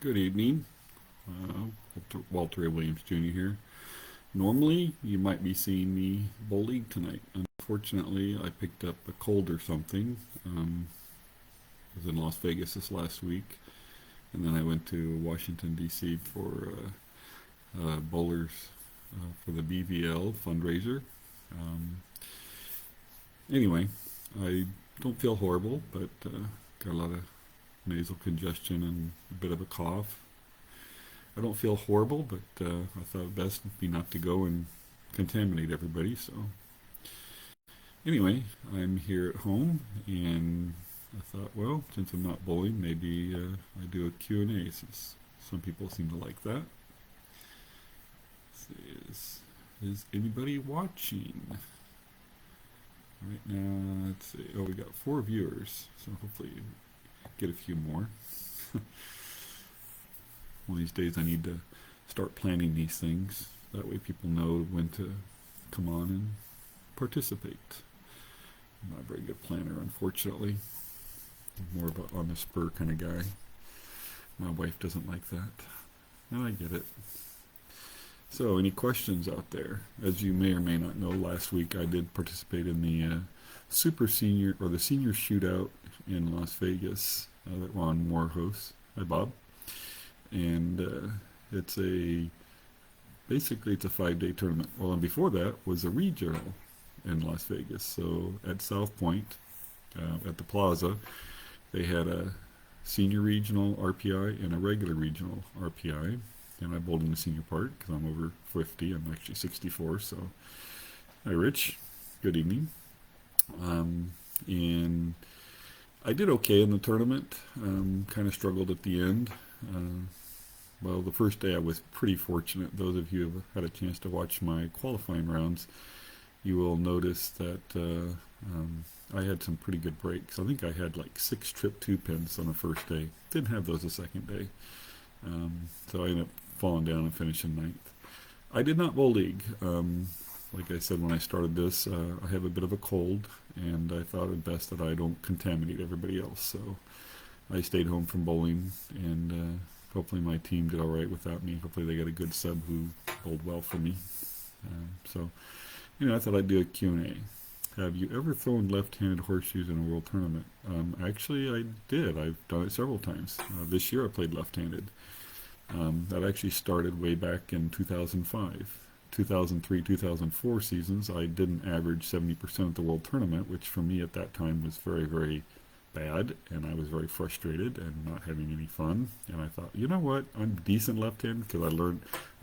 Good evening. Walter A. Williams Jr. here. Normally, you might be seeing me bowl league tonight. Unfortunately, I picked up a cold or something. I was in Las Vegas this last week, and then I went to Washington, D.C. for bowlers for the BVL fundraiser. Um, anyway, I don't feel horrible, but got a lot of nasal congestion and a bit of a cough. I don't feel horrible, but I thought it best would be not to go and contaminate everybody. So anyway, I'm here at home, and I thought, well, since I'm not bowling, maybe I do a Q&A, since some people seem to like that. Let's see, is anybody watching? Right now, let's see. Oh, we got 4 viewers, so hopefully get a few more. One of these days I need to start planning these things. That way people know when to come on and participate. I'm not a very good planner, unfortunately. I'm more of a on the spur kind of guy. My wife doesn't like that. And I get it. So, any questions out there? As you may or may not know, last week I did participate in the Super Senior, or the Senior Shootout in Las Vegas that Ron Moore hosts. Hi, Bob. And basically it's a 5-day tournament. Well, and before that was a regional in Las Vegas. So at South Point, at the Plaza, they had a senior regional RPI and a regular regional RPI. And I bowled in the senior part because I'm over 50. I'm actually 64. So, hi, Rich. Good evening. And I did okay in the tournament. Kind of struggled at the end. Well, the first day I was pretty fortunate. Those of you who have had a chance to watch my qualifying rounds, you will notice that I had some pretty good breaks. I think I had like 6 trip 2 pins on the first day. Didn't have those the second day. So I ended up falling down and finishing 9th. I did not bowl league. Like I said when I started this, I have a bit of a cold, and I thought it best that I don't contaminate everybody else. So I stayed home from bowling, and hopefully my team did all right without me. Hopefully they got a good sub who bowled well for me. So, I thought I'd do a Q&A. Have you ever thrown left-handed horseshoes in a world tournament? Actually, I did. I've done it several times. This year I played left-handed. That actually started way back in 2005. 2003, 2004 seasons, I didn't average 70% at the world tournament, which for me at that time was very, very bad, and I was very frustrated and not having any fun. And I thought, you know what, I'm decent left-handed because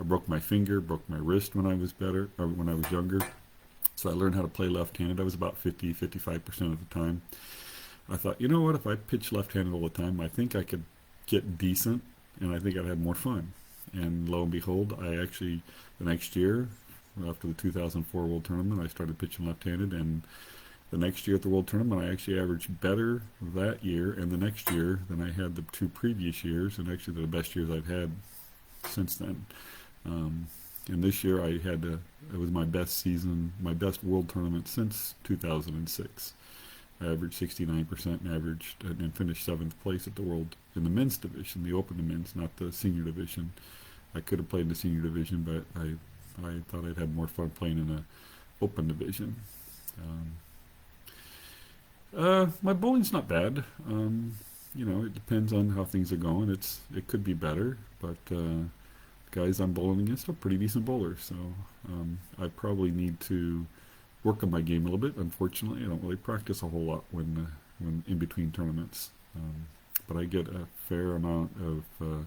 I broke my finger, broke my wrist when I was younger. So I learned how to play left-handed. I was about 55% of the time. I thought, you know what, if I pitch left-handed all the time, I think I could get decent, and I think I'd have more fun. And lo and behold, I actually, the next year, after the 2004 World Tournament, I started pitching left-handed, and the next year at the World Tournament, I actually averaged better that year and the next year than I had the 2 previous years, and actually the best years I've had since then. And this year it was my best season, my best World Tournament since 2006. I averaged 69% and finished 7th place at the World in the men's division, the Open men's, not the senior division. I could have played in the senior division, but I thought I'd have more fun playing in the Open division. My bowling's not bad. It depends on how things are going. It could be better, but guys I'm bowling against are pretty decent bowlers, so I probably need to work on my game a little bit. Unfortunately, I don't really practice a whole lot when in between tournaments, but I get a fair amount of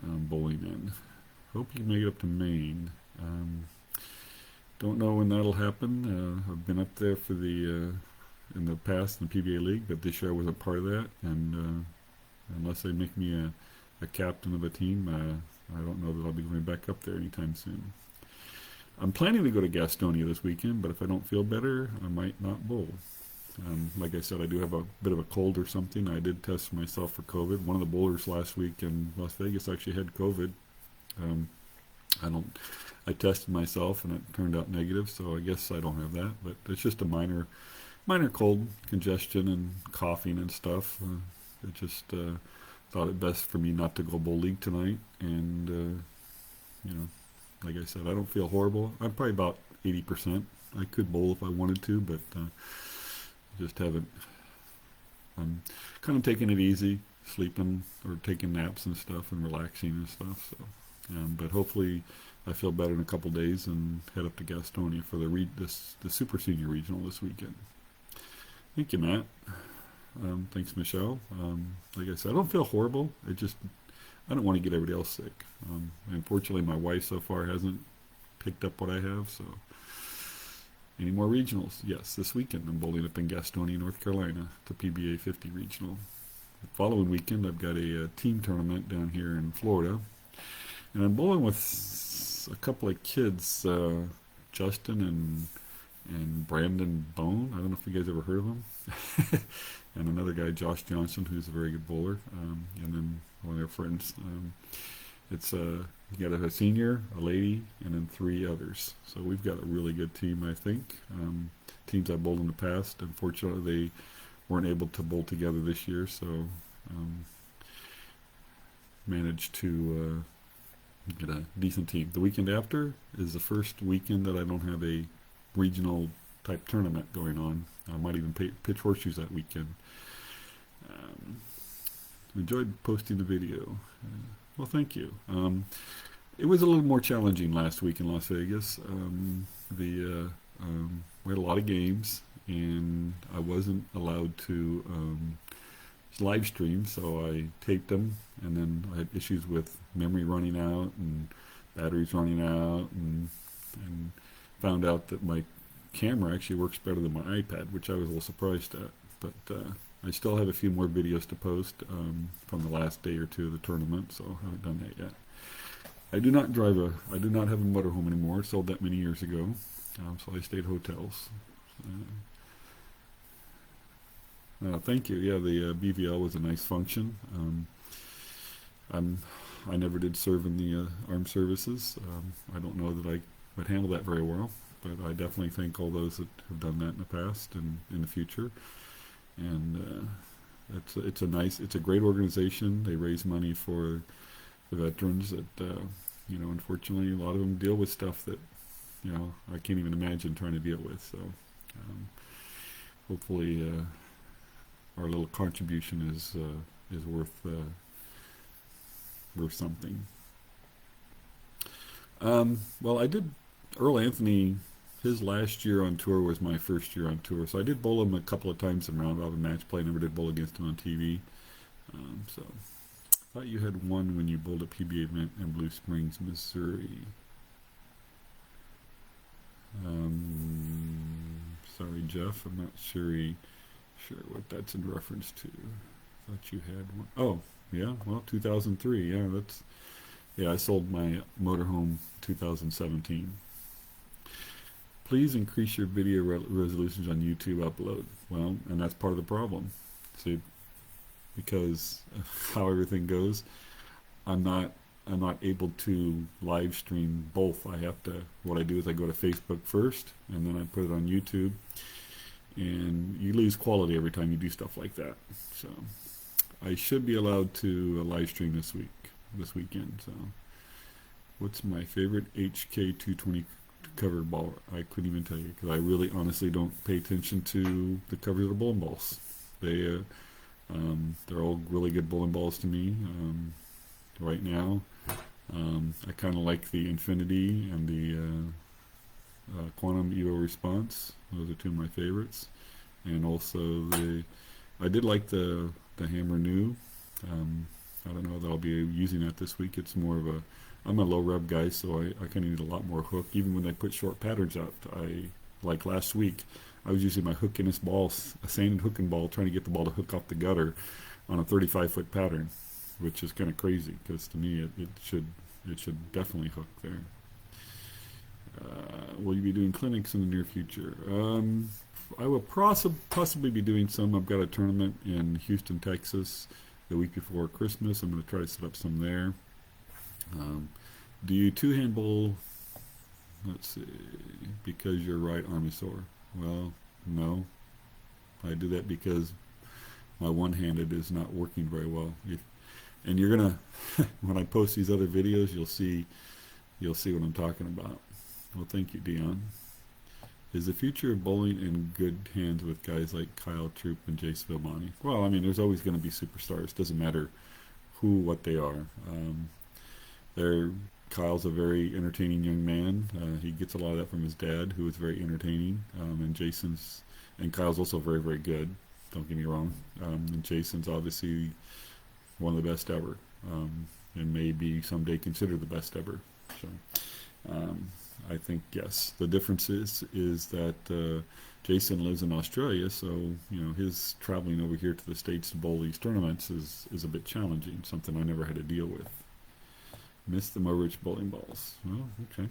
bowling in. Hope you can make it up to Maine. Don't know when that'll happen. I've been up there for in the past in the PBA League, but this year I wasn't part of that, and unless they make me a captain of a team, I don't know that I'll be going back up there anytime soon. I'm planning to go to Gastonia this weekend, but if I don't feel better, I might not bowl. Like I said, I do have a bit of a cold or something. I did test myself for COVID. One of the bowlers last week in Las Vegas actually had COVID. I tested myself and it turned out negative, so I guess I don't have that. But it's just a minor cold, congestion, and coughing and stuff. It just thought it best for me not to go bowl league tonight, and you know, like I said, I don't feel horrible. I'm probably about 80%. I could bowl if I wanted to, but just haven't. I'm kind of taking it easy, sleeping or taking naps and stuff, and relaxing and stuff. So, but hopefully, I feel better in a couple days and head up to Gastonia for the Super Senior Regional this weekend. Thank you, Matt. Thanks, Michelle. Like I said, I don't feel horrible. I don't want to get everybody else sick. Unfortunately, my wife so far hasn't picked up what I have. So, any more regionals? Yes, this weekend I'm bowling up in Gastonia, North Carolina, the PBA 50 regional. The following weekend, I've got a team tournament down here in Florida, and I'm bowling with a couple of kids, Justin and Brandon Bone. I don't know if you guys ever heard of them. And another guy, Josh Johnson, who's a very good bowler, and then one of their friends. It's you got a senior, a lady, and then 3 others. So we've got a really good team, I think. Teams I've bowled in the past. Unfortunately, they weren't able to bowl together this year, so managed to get a decent team. The weekend after is the first weekend that I don't have a regional type tournament going on. I might even pitch horseshoes that weekend. Enjoyed posting the video. Well, thank you. It was a little more challenging last week in Las Vegas. We had a lot of games, and I wasn't allowed to live stream, so I taped them, and then I had issues with memory running out and batteries running out, and found out that my camera actually works better than my iPad, which I was a little surprised at. But I still have a few more videos to post from the last day or 2 of the tournament, so I haven't done that yet. I do not have a motorhome anymore. Sold that many years ago, so I stayed hotels. Thank you. Yeah, the BVL was a nice function. I never did serve in the armed services. I don't know that I would handle that very well, but I definitely thank all those that have done that in the past and in the future. And it's a great organization. They raise money for the veterans that unfortunately a lot of them deal with stuff that I can't even imagine trying to deal with. So hopefully our little contribution is worth something. Well, I did Earl Anthony. His last year on tour was my first year on tour, so I did bowl him a couple of times in round robin match play. Never did bowl against him on TV. So I thought you had won when you bowled a PBA event in Blue Springs, Missouri. Sorry, Jeff. I'm not sure what that's in reference to. I thought you had one. Oh, yeah. Well, 2003. Yeah, I sold my motorhome 2017. Please increase your video resolutions on YouTube upload. Well, and that's part of the problem. See, because of how everything goes, I'm not able to live stream both. What I do is I go to Facebook first, and then I put it on YouTube, and you lose quality every time you do stuff like that. So I should be allowed to live stream this weekend. So what's my favorite HK220 cover ball? I couldn't even tell you, because I really honestly don't pay attention to the covers of the bowling balls. They're all really good bowling balls to me. Right now, I kind of like the Infinity and the Quantum Evo Response. Those are 2 of my favorites. And also I did like the Hammer New. I don't know that I'll be using that this week. It's more of I'm a low rub guy, so I kind of need a lot more hook. Even when I put short patterns out, like last week, I was using my hook in this ball, a sanded hooking ball, trying to get the ball to hook off the gutter on a 35-foot pattern, which is kind of crazy, because to me it should definitely hook there. Will you be doing clinics in the near future? I will possibly be doing some. I've got a tournament in Houston, Texas, the week before Christmas. I'm going to try to set up some there. Do you two-hand bowl? Let's see. Because you're right arm is sore. Well, no. I do that because my one-handed is not working very well. And you're gonna, when I post these other videos, you'll see what I'm talking about. Well, thank you, Dion. Is the future of bowling in good hands with guys like Kyle Troop and Jace Vilmani? Well, I mean, there's always going to be superstars. Doesn't matter what they are. They're Kyle's a very entertaining young man. He gets a lot of that from his dad, who is very entertaining. And Kyle's also very, very good. Don't get me wrong. And Jason's obviously one of the best ever, and maybe someday considered the best ever. So, I think yes. The difference is that Jason lives in Australia, so his traveling over here to the States to bowl these tournaments is a bit challenging. Something I never had to deal with. Miss the Mo Rich bowling balls. Well, okay.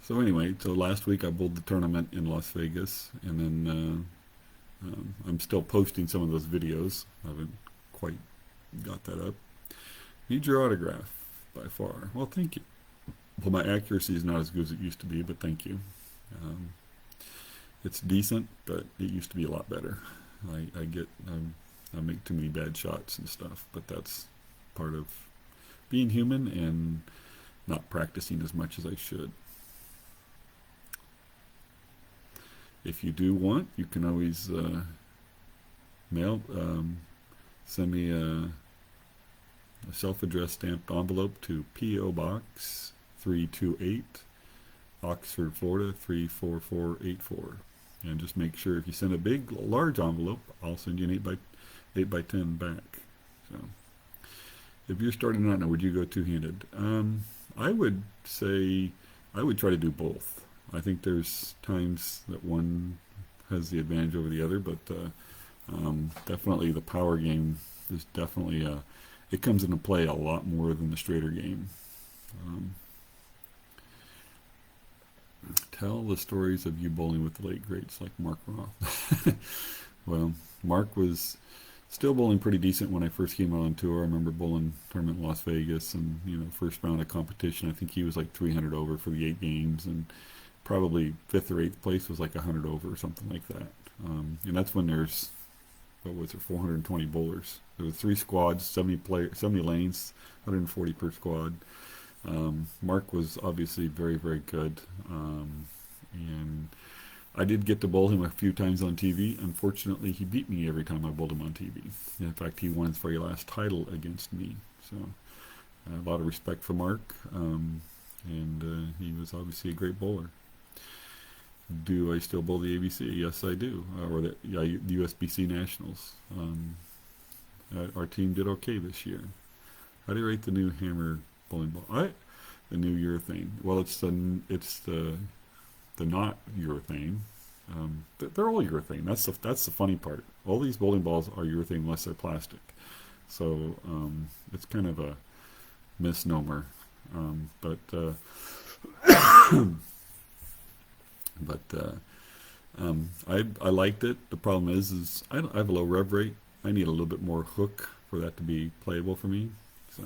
So anyway, so last week I bowled the tournament in Las Vegas, and then I'm still posting some of those videos. I haven't quite got that up. Need your autograph by far. Well, thank you. Well, my accuracy is not as good as it used to be, but thank you. It's decent, but it used to be a lot better. I make too many bad shots and stuff, but that's part of being human and not practicing as much as I should. If you do want, you can always send me a self-addressed stamped envelope to P.O. Box 328, Oxford, Florida 34484. And just make sure if you send a large envelope, I'll send you an 8 by 10 back. So, if you're starting out now, would you go two-handed? I would say I would try to do both. I think there's times that one has the advantage over the other, but definitely the power game is definitely it comes into play a lot more than the straighter game. Tell the stories of you bowling with the late greats like Mark Roth. Well, Mark was still bowling pretty decent when I first came out on tour. I remember bowling tournament in Las Vegas, and first round of competition, I think he was like 300 over for the 8 games, and probably 5th or 8th place was like 100 over or something like that. And that's when there's 420 bowlers. There were 3 squads, 70 lanes, 140 per squad. Mark was obviously very, very good, and I did get to bowl him a few times on TV. Unfortunately, he beat me every time I bowled him on TV. In fact, he won his very last title against me. So a lot of respect for Mark, and he was obviously a great bowler. Do I still bowl the ABC? Yes, I do. Or the USBC Nationals. Our team did okay this year. How do you rate the new hammer bowling ball? The new urethane. Well, it's the not urethane. They're all urethane. That's the funny part. All these bowling balls are urethane unless they're plastic. So it's kind of a misnomer. But I liked it. The problem is I have a low rev rate. I need a little bit more hook for that to be playable for me. So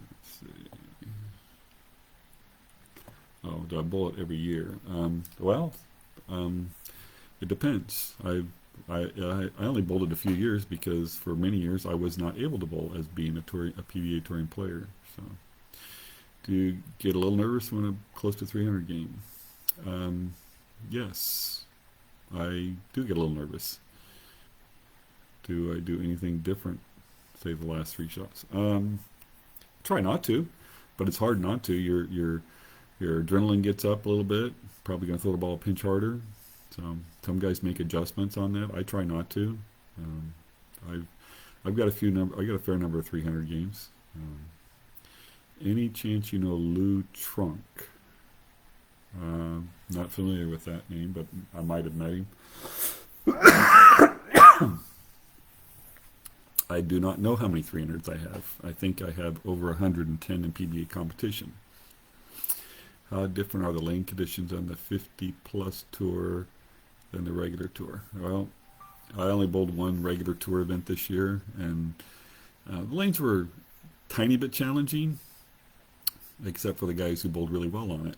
let's see. Oh, do I bowl it every year? It depends. I only bowled it a few years because for many years I was not able to bowl as being a PBA touring player. So. Do you get a little nervous when I'm close to 300 game? Yes, I do get a little nervous. Do I do anything different, say the last 3 shots? Try not to, but it's hard not to. Your adrenaline gets up a little bit. Probably gonna throw the ball a pinch harder. So some guys make adjustments on that. I try not to. I've got a fair number of 300 games. Any chance you know Lou Trunk? Not familiar with that name, but I might have met him. I do not know how many 300s I have. I think I have over 110 in PBA competition. How different are the lane conditions on the 50 plus tour than the regular tour? Well, I only bowled 1 regular tour event this year, and the lanes were a tiny bit challenging, except for the guys who bowled really well on it.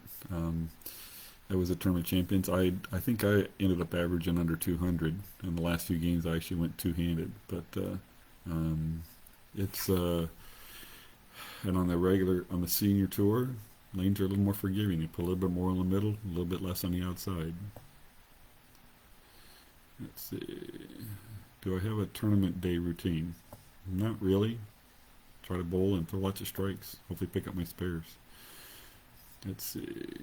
I was a tournament champions. I think I ended up averaging under 200 in the last few games. I actually went two-handed, but um, it's and on the regular on the senior tour, lanes are a little more forgiving. They put a little bit more in the middle, a little bit less on the outside. Let's see. Do I have a tournament day routine? Not really. Try to bowl and throw lots of strikes. Hopefully pick up my spares. Let's see.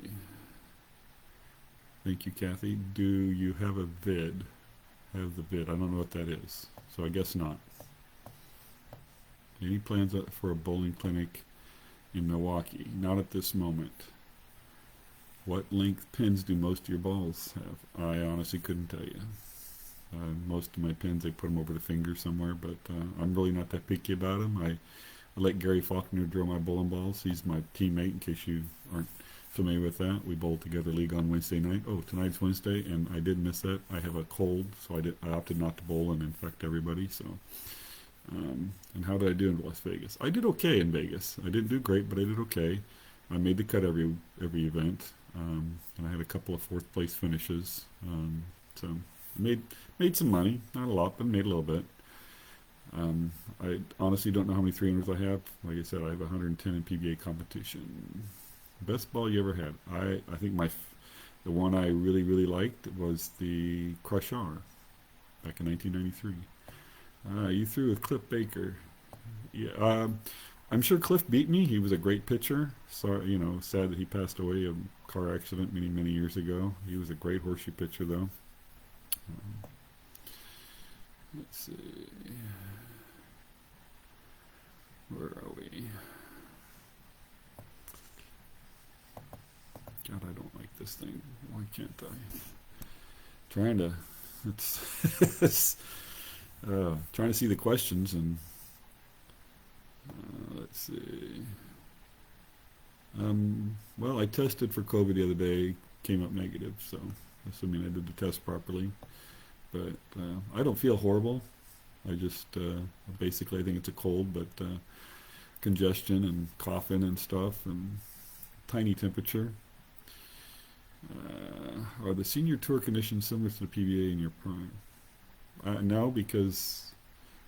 Thank you, Kathy. Do you have a vid? Have the vid. I don't know what that is, so I guess not. Any plans for a bowling clinic in Milwaukee? Not at this moment. What length pins do most of your balls have? I honestly couldn't tell you. Most of my pins, they put them over the finger somewhere, but I'm really not that picky about them. I let Gary Faulkner drill my bowling balls. He's my teammate, in case you aren't familiar with that. We bowled together league on Wednesday night. Oh, tonight's Wednesday, and I did miss that. I have a cold, so I opted not to bowl and infect everybody. So, and how did I do in Las Vegas? I did okay in Vegas. I didn't do great, but I did okay. I made the cut every event, and I had a couple of fourth place finishes. So made some money, not a lot, but made a little bit. I honestly don't know how many 300s I have. Like I said, I have 110 in PBA competition. Best ball you ever had? I think the one I really liked was the Crush R back in 1993. You threw with Cliff Baker. Yeah, I'm sure Cliff beat me. He was a great pitcher. Sorry, sad that he passed away in a car accident many years ago. He was a great horseshoe pitcher, though. Let's see. Where are we? God, I don't like this thing. Why can't I? Trying to, it's, trying to see the questions and let's see. Well, I tested for COVID the other day, came up negative, so assuming I did the test properly. But I don't feel horrible. I just basically I think it's a cold, but congestion and coughing and stuff and tiny temperature. Are the senior tour conditions similar to the PBA in your prime? No, because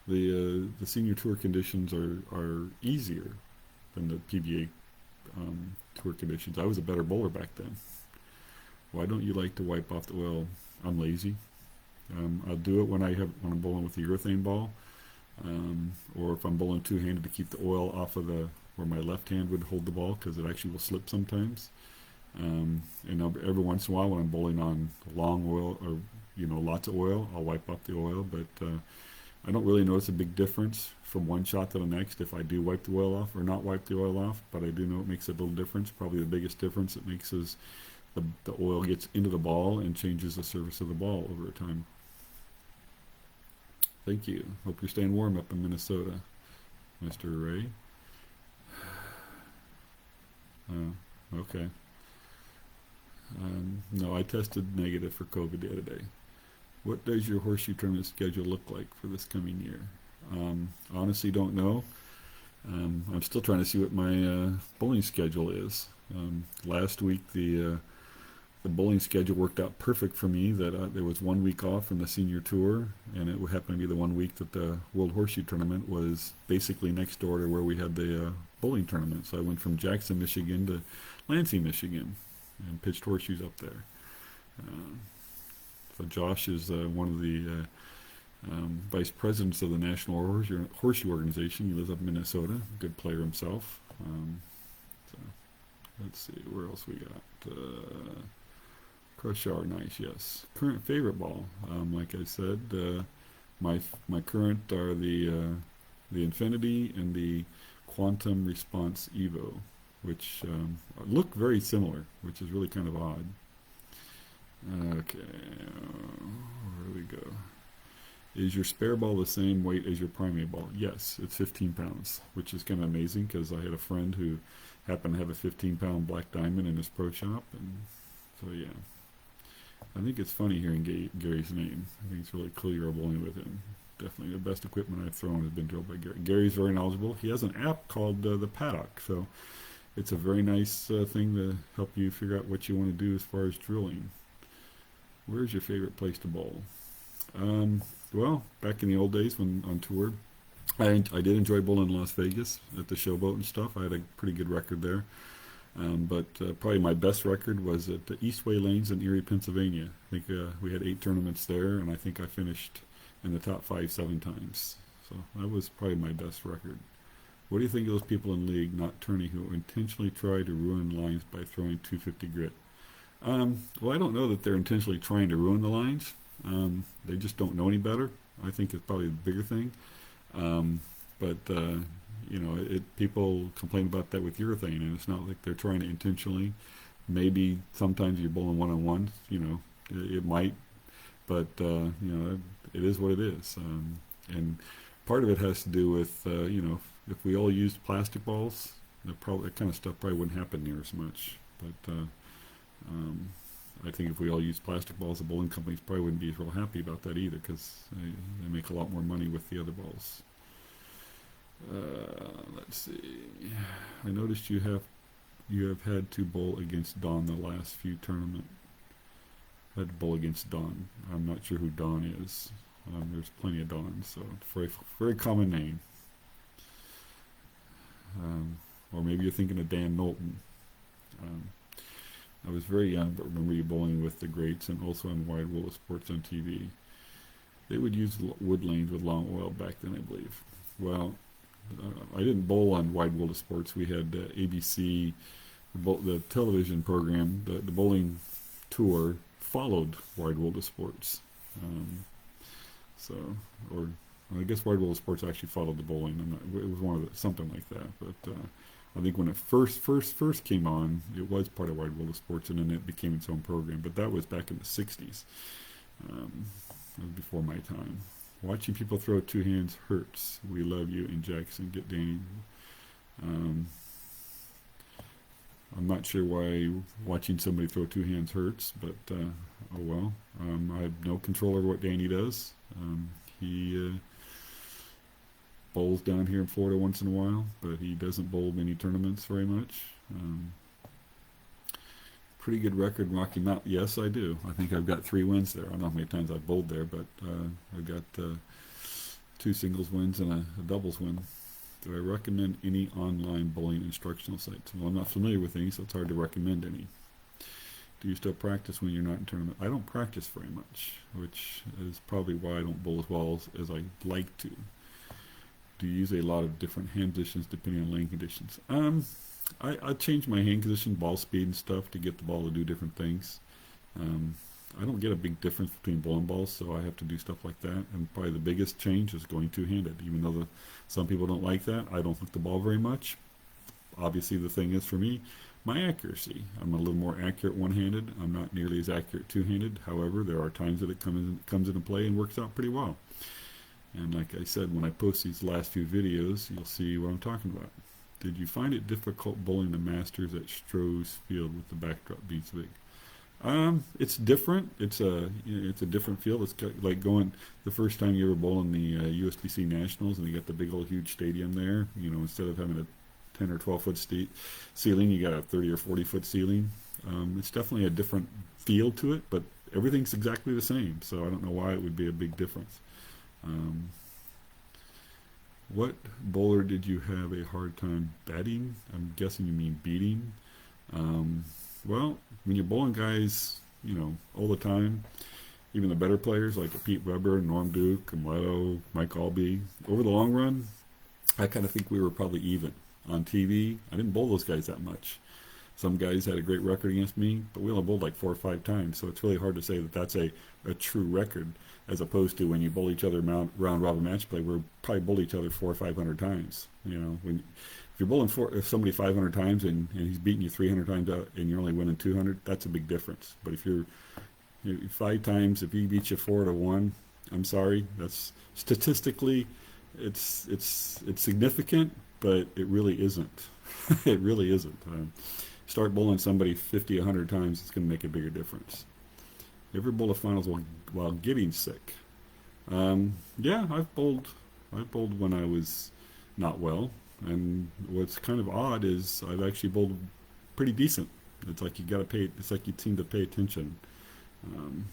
the senior tour conditions are easier than the PBA tour conditions. I was a better bowler back then. Why don't you like to wipe off the oil? I'm lazy. I'll do it when I'm bowling with the urethane ball, or if I'm bowling two-handed to keep the oil off of where my left hand would hold the ball, because it actually will slip sometimes. And every once in a while, when I'm bowling on long oil or lots of oil, I'll wipe off the oil. But I don't really notice a big difference from one shot to the next if I do wipe the oil off or not wipe the oil off. But I do know it makes a little difference. Probably the biggest difference it makes is the oil gets into the ball and changes the surface of the ball over time. Thank you. Hope you're staying warm up in Minnesota, Mr. Ray. Okay. No, I tested negative for COVID the other day. What does your horseshoe tournament schedule look like for this coming year? Honestly, don't know. I'm still trying to see what my bowling schedule is. Last week, the bowling schedule worked out perfect for me. That there was 1 week off from the senior tour, and it happened to be the 1 week that the World Horseshoe Tournament was basically next door to where we had the bowling tournament. So I went from Jackson, Michigan to Lansing, Michigan, and pitched horseshoes up there. So Josh is one of the vice presidents of the National Horseshoe Organization. He lives up in Minnesota. Good player himself. So let's see, where else we got? Crush R, nice, yes. Current favorite ball, like I said, my current are the Infinity and the Quantum Response Evo, which look very similar, which is really kind of odd. Okay, where do we go? Is your spare ball the same weight as your primate ball? Yes, it's 15 pounds, which is kind of amazing because I had a friend who happened to have a 15-pound black diamond in his pro shop, and so yeah. I think it's funny hearing Gary's name. I think it's really cool you're bowling with him. Definitely the best equipment I've thrown has been drilled by Gary. Gary's very knowledgeable. He has an app called The Paddock, so it's a very nice thing to help you figure out what you want to do as far as drilling. Where's your favorite place to bowl? Um, well, back in the old days when on tour, I did enjoy bowling in Las Vegas at the Showboat and stuff. I had a pretty good record there. But probably my best record was at the Eastway Lanes in Erie, Pennsylvania. I think we had 8 tournaments there, and I think I finished in the top 5 7 times. So that was probably my best record. What do you think of those people in league, not tourney, who intentionally try to ruin lines by throwing 250 grit? Well, I don't know that they're intentionally trying to ruin the lines. They just don't know any better. I think it's probably the bigger thing. Um, but people complain about that with urethane, and it's not like they're trying to intentionally. Maybe sometimes you're bowling one on one. It might, but it is what it is. And part of it has to do with if we all used plastic balls, that kind of stuff probably wouldn't happen near as much. But um, I think if we all used plastic balls, the bowling companies probably wouldn't be real happy about that either, because they make a lot more money with the other balls. Let's see. I noticed you have had to bowl against Don the last few tournament. Had to bowl against Don. I'm not sure who Don is. There's plenty of Dons, so it's a very, very common name. Or maybe you're thinking of Dan Knowlton. Um, I was very young, but remember you bowling with the greats and also on Wide World of Sports on TV. They would use wood lanes with long oil back then, I believe. Well, I didn't bowl on Wide World of Sports. We had ABC, the television program, the bowling tour followed Wide World of Sports. Um, so, or I guess Wide World of Sports actually followed the bowling. It was one of something like that. But I think when it first came on, it was part of Wide World of Sports, and then it became its own program. But that was back in the '60s. That was before my time. Watching people throw two hands hurts. We love you and Jackson. Get Danny. Um, I'm not sure why watching somebody throw two hands hurts, but oh well. I have no control over what Danny does. He bowls down here in Florida once in a while, but he doesn't bowl many tournaments very much. Pretty good record in Rocky Mountain. Yes, I do. I think I've got 3 wins there. I don't know how many times I've bowled there, but I've got 2 singles wins and a doubles win. Do I recommend any online bowling instructional sites? Well, I'm not familiar with any, so it's hard to recommend any. Do you still practice when you're not in tournament? I don't practice very much, which is probably why I don't bowl as well as I'd like to. Do you use a lot of different hand positions depending on lane conditions? I change my hand position, ball speed and stuff to get the ball to do different things. I don't get a big difference between bowling balls, so I have to do stuff like that. And probably the biggest change is going two-handed. Even though some people don't like that, I don't hook the ball very much. Obviously, the thing is for me, my accuracy. I'm a little more accurate one-handed. I'm not nearly as accurate two-handed. However, there are times that it comes into play and works out pretty well. And like I said, when I post these last few videos, you'll see what I'm talking about. Did you find it difficult bowling the Masters at Stroh's Field with the backdrop beats big? It's different. It's a different field. It's like going the first time you ever bowl in the USBC Nationals, and you got the big old huge stadium there. Instead of having a 10 or 12-foot ceiling, you got a 30 or 40-foot ceiling. It's definitely a different feel to it, but everything's exactly the same. So I don't know why it would be a big difference. What bowler did you have a hard time batting? I'm guessing you mean beating. Well, when you're bowling guys, all the time, even the better players like Pete Weber, Norm Duke, Camletto, Mike Albee, over the long run, I kind of think we were probably even. On TV, I didn't bowl those guys that much. Some guys had a great record against me, but we only bowled like 4 or 5 times, so it's really hard to say that that's a true record, as opposed to when you bowl each other round robin match play, we're probably bowl each other 400 or 500 times. If you're bowling somebody 500 times and he's beating you 300 times out and you're only winning 200, that's a big difference. But if you're 5 times, if he beats you 4-1, I'm sorry, that's statistically, it's significant, but it really isn't. It really isn't. Start bowling somebody 50, 100 times, it's going to make a bigger difference. You ever bowl a finals while getting sick? Yeah, I've bowled when I was not well. And what's kind of odd is I've actually bowled pretty decent. It's like you got to pay. It's like you seem to pay attention. Um,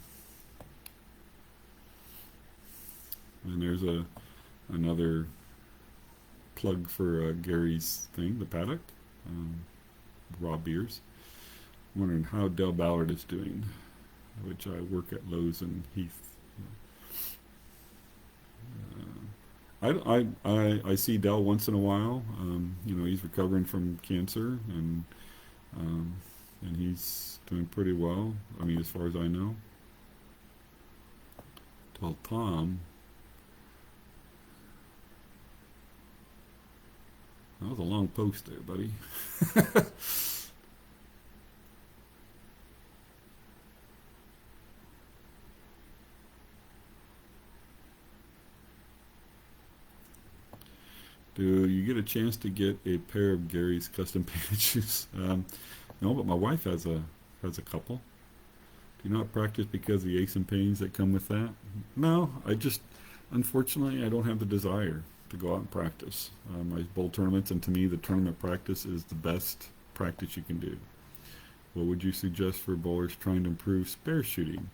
and there's another plug for Gary's thing, the paddock. Um, Raw beers. I'm wondering how Del Ballard is doing, which I work at Lowe's and Heath. I see Del once in a while. He's recovering from cancer, um, and he's doing pretty well. I mean, as far as I know. Tell Tom, that was a long post there, buddy. Do you get a chance to get a pair of Gary's custom painted shoes? No, but my wife has a couple. Do you not practice because of the aches and pains that come with that? No, unfortunately, I don't have the desire to go out and practice. I bowl tournaments, and to me, the tournament practice is the best practice you can do. What would you suggest for bowlers trying to improve spare shooting?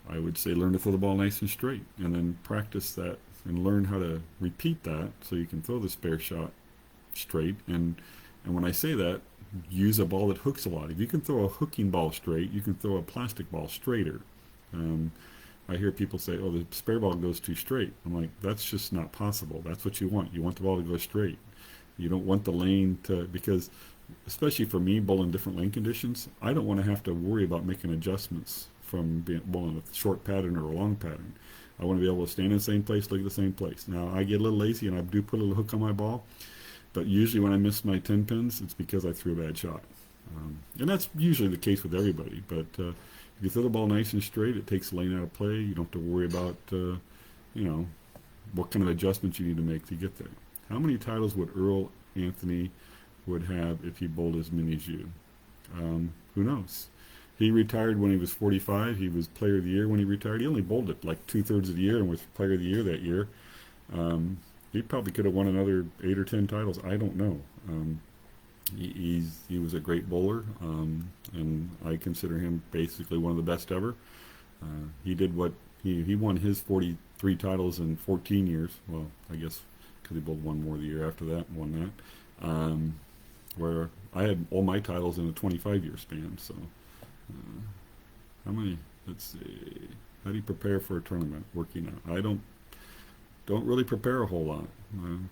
I would say learn to throw the ball nice and straight, and then practice that and learn how to repeat that so you can throw the spare shot straight. And when I say that, use a ball that hooks a lot. If you can throw a hooking ball straight, you can throw a plastic ball straighter. Um, I hear people say, "Oh, the spare ball goes too straight." I'm like, that's just not possible. That's what you want. You want the ball to go straight. You don't want the lane to, because especially for me bowling different lane conditions, I don't want to have to worry about making adjustments from being bowling a short pattern or a long pattern. I want to be able to stand in the same place, look at the same place. Now, I get a little lazy and I do put a little hook on my ball, but usually when I miss my 10 pins, it's because I threw a bad shot. And that's usually the case with everybody, but if you throw the ball nice and straight, it takes the lane out of play. You don't have to worry about, what kind of adjustments you need to make to get there. How many titles would Earl Anthony would have if he bowled as many as you? Who knows? He retired when he was 45. He was Player of the Year when he retired. He only bowled it like 2/3 of the year and was Player of the Year that year. He probably could have won another 8 or 10 titles. I don't know. He was a great bowler, and I consider him basically one of the best ever. He did what he won his 43 titles in 14 years. Well, I guess because he bowled one more the year after that and won that. Where I had all my titles in a 25-year span. So, how many? Let's see. How do you prepare for a tournament? Working out. I don't really prepare a whole lot.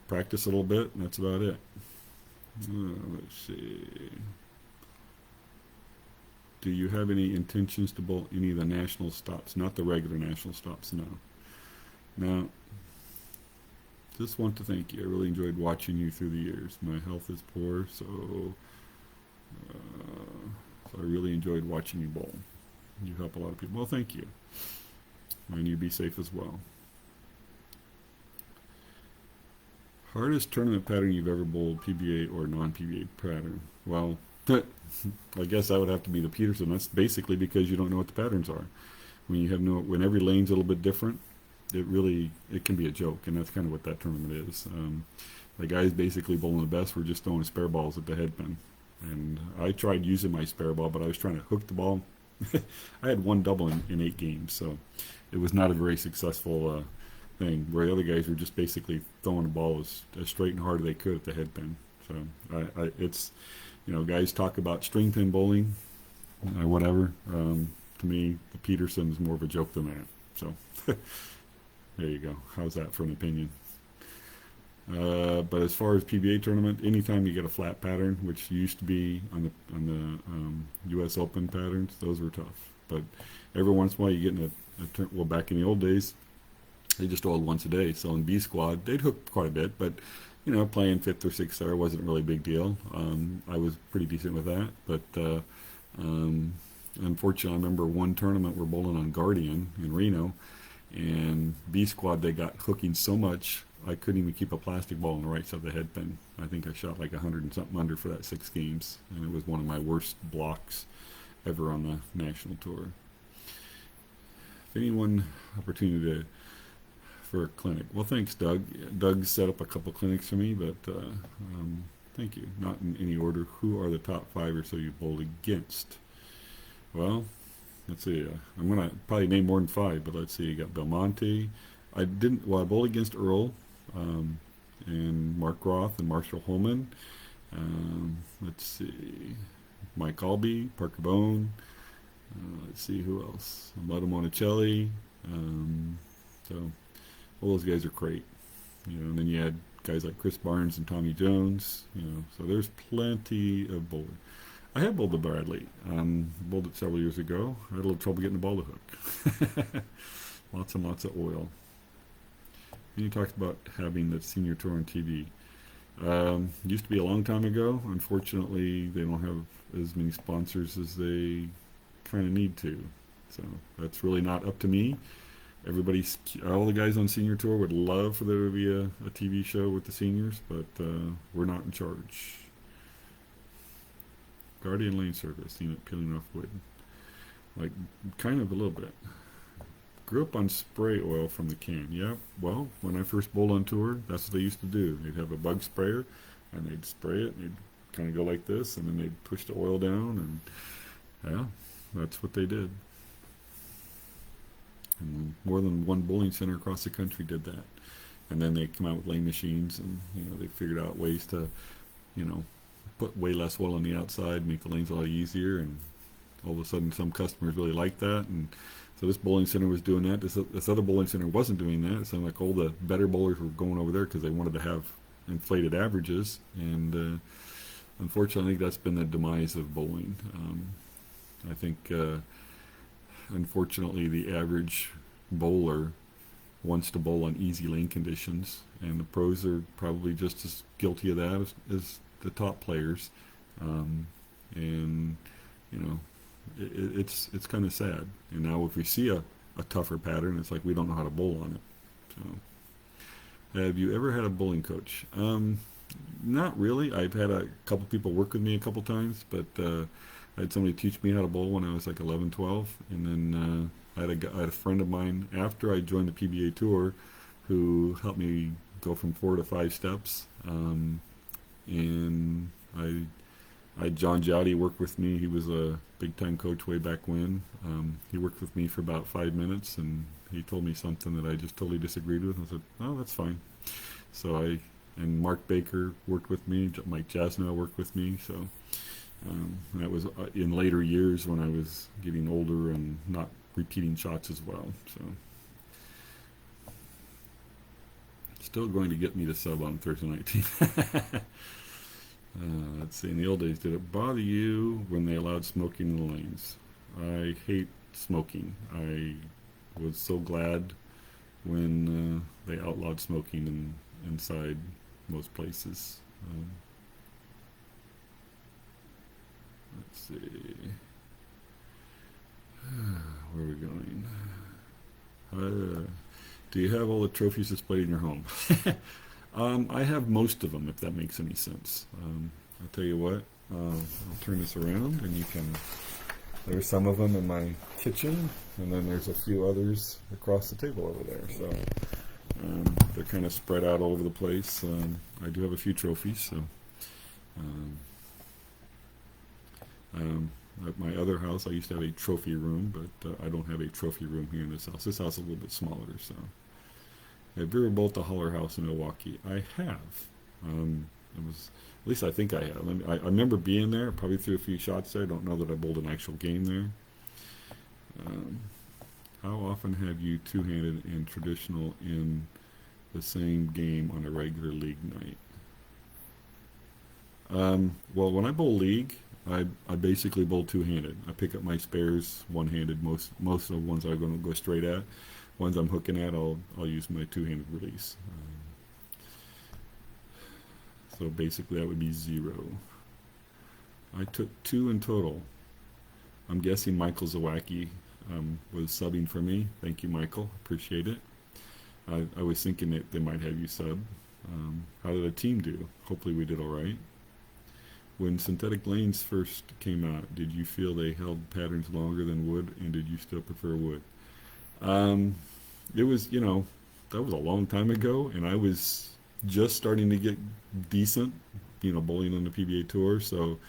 Practice a little bit, and that's about it. Let's see. Do you have any intentions to bowl any of the national stops? Not the regular national stops, no. Now, just want to thank you. I really enjoyed watching you through the years. My health is poor, so I really enjoyed watching you bowl. You help a lot of people. Well, thank you. And you be safe as well. Hardest tournament pattern you've ever bowled, PBA or non-PBA pattern? Well, I guess that would have to be the Peterson. That's basically because you don't know what the patterns are. When every lane's a little bit different, it can be a joke, and that's kind of what that tournament is. The guys basically bowling the best were just throwing spare balls at the headpin, and I tried using my spare ball, but I was trying to hook the ball. I had one double in 8 games, so it was not a very successful thing. Where the other guys were just basically throwing the ball as straight and hard as they could at the headpin. So it's guys talk about string pin bowling, whatever. To me, the Peterson is more of a joke than that. So. There you go. How's that for an opinion? But as far as PBA tournament, anytime you get a flat pattern, which used to be on the U.S. Open patterns, those were tough. But every once in a while, you get in back in the old days, they just bowled once a day. So in B squad, they'd hook quite a bit, but playing 5th or 6th there wasn't really a big deal. I was pretty decent with that, but unfortunately, I remember one tournament we're bowling on Guardian in Reno. And B squad, they got hooking so much I couldn't even keep a plastic ball on the right side of the headpin. I think I shot like 100 and something under for that 6 games, and it was one of my worst blocks ever on the national tour. If anyone opportunity for a clinic. Well, thanks, Doug. Doug set up a couple clinics for me, but thank you. Not in any order. Who are the top five or so you bowled against? Well, let's see. I'm gonna probably name more than five, but let's see. You got Belmonte. I didn't. Well, I bowled against Earl, um, and Mark Roth and Marshall Holman. Let's see. Mike Albee, Parker Bone. Let's see who else. Amato Monicelli. So all those guys are great. And then you had guys like Chris Barnes and Tommy Jones. So there's plenty of bowling. I have bowled the Bradley. Bowled it several years ago. I had a little trouble getting the ball to hook. Lots and lots of oil. And you talked about having the senior tour on TV. Used to be a long time ago. Unfortunately, they don't have as many sponsors as they kind of need to. So that's really not up to me. All the guys on senior tour would love for there to be a TV show with the seniors, but we're not in charge. Guardian Lane Service, seen it peeling off wood. Like, kind of a little bit. Grew up on spray oil from the can. Yeah, well, when I first bowled on tour, that's what they used to do. They'd have a bug sprayer, and they'd spray it, and they'd kind of go like this, and then they'd push the oil down, and yeah, that's what they did. And more than one bowling center across the country did that. And then they come out with lane machines, and they figured out ways to, put way less oil on the outside, make the lanes a lot easier, and all of a sudden some customers really liked that, and so this bowling center was doing that. This other bowling center wasn't doing that. It sounded like all the better bowlers were going over there because they wanted to have inflated averages, and unfortunately that's been the demise of bowling. I think unfortunately the average bowler wants to bowl on easy lane conditions, and the pros are probably just as guilty of that as the top players, and it's kind of sad. And now if we see a tougher pattern, it's like we don't know how to bowl on it. So, have you ever had a bowling coach? Not really. I've had a couple people work with me a couple times, but I had somebody teach me how to bowl when I was like 11, 12, and then I had a friend of mine after I joined the PBA Tour who helped me go from 4 to 5 steps, and I had John Jowdy work with me. He was a big-time coach way back when. He worked with me for about 5 minutes, and he told me something that I just totally disagreed with. I said, "Oh, that's fine." So and Mark Baker worked with me. Mike Jasnow worked with me. So that was in later years when I was getting older and not repeating shots as well. So still going to get me to sub on Thursday night team. Let's see, in the old days, did it bother you when they allowed smoking in the lanes? I hate smoking. I was so glad when they outlawed smoking inside most places. Let's see. Where are we going? Do you have all the trophies displayed in your home? I have most of them, if that makes any sense. I'll tell you what, I'll turn this around and you can, there's some of them in my kitchen, and then there's a few others across the table over there. So they're kind of spread out all over the place. I do have a few trophies. So at my other house, I used to have a trophy room, but I don't have a trophy room here in this house. This house is a little bit smaller, so. Have you ever bowled the Holler House in Milwaukee? I have. It was, at least I think I have. I remember being there, probably threw a few shots there. I don't know that I bowled an actual game there. How often have you two-handed and traditional in the same game on a regular league night? Well, when I bowl league, I basically bowl two-handed. I pick up my spares one-handed. Most of the ones I'm going to go straight at. Ones I'm hooking at, I'll use my two-handed release. So basically that would be 0. I took 2 in total. I'm guessing Michael Zawacki was subbing for me. Thank you, Michael. Appreciate it. I was thinking that they might have you sub. How did the team do? Hopefully we did all right. When synthetic lanes first came out, did you feel they held patterns longer than wood, and did you still prefer wood? It was, that was a long time ago, and I was just starting to get decent, bowling on the PBA tour. So